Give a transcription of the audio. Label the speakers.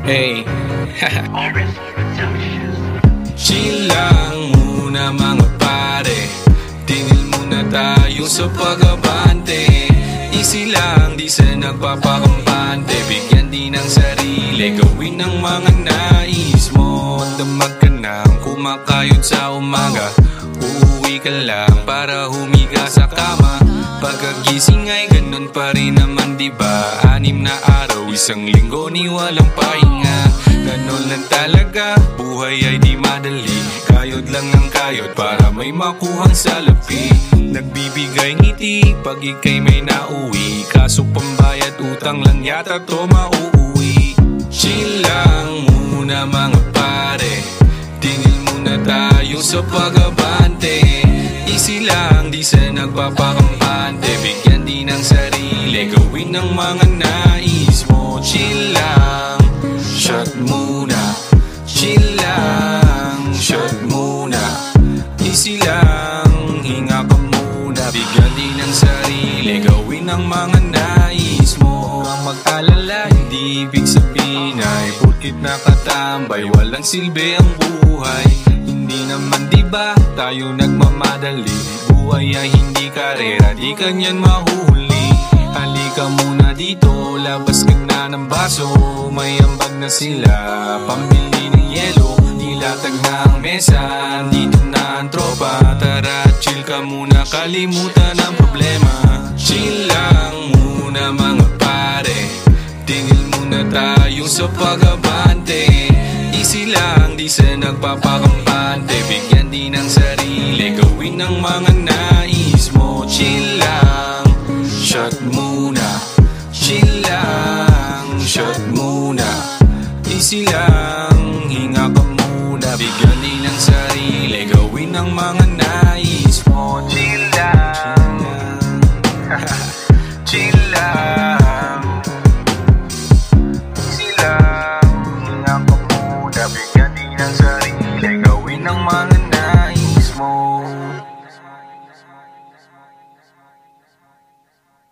Speaker 1: Hey, chill lang muna mga pare, tingil muna tayo sa pag-abante. Easy lang, di sa nagpapakampante, bigyan din ng sarili, gawin ang mga nais mo. Damag ka nang kumakayod sa umaga, uuwi ka lang para humiga sa kama. Pagkagising ay ganun pa rin naman, diba? 6 na araw, isang linggo ni walang pahinga. Ganun lang talaga, buhay ay di madali. Kayod lang ang kayod para may makuhang salapi. Nagbibigay ngiti pag ikay may nauwi, kaso pambayad utang lang yata to mauuwi. Chill lang muna mga pare, tingin muna tayo sa pag-abante. Easy lang, di sa nagpapakampante, bigyan din ng sarili, gawin ang mga nais mo. Chill lang, shot muna. Chill lang, shot muna. Easy lang, hinga ka muna, bigyan din ng sarili, gawin ang mga nais mo. Ang mag-alala, hindi ibig sabihin ay porkit nakatambay, walang silbi ang buhay. Hindi naman diba tayo nagmamadali, buhay ay hindi karera, di kanyan mahuhuli. Halika muna dito, labas ka na ng baso, may ambag na sila, pambili ng yelo. Nilatag na ang mesa, dito na ang tropa, tara chill ka muna, kalimutan ang problema. Chill lang muna mga pare, tingil muna tayo sa pag-abante. Easy lang, di sa nagpapakampante, bigyan din ng sarili, gawin ang mga nais mo. Chill lang, shot muna. Chill lang, shot muna. Easy lang, hinga ka muna, bigyan din ng sarili, gawin ang mga nais mo.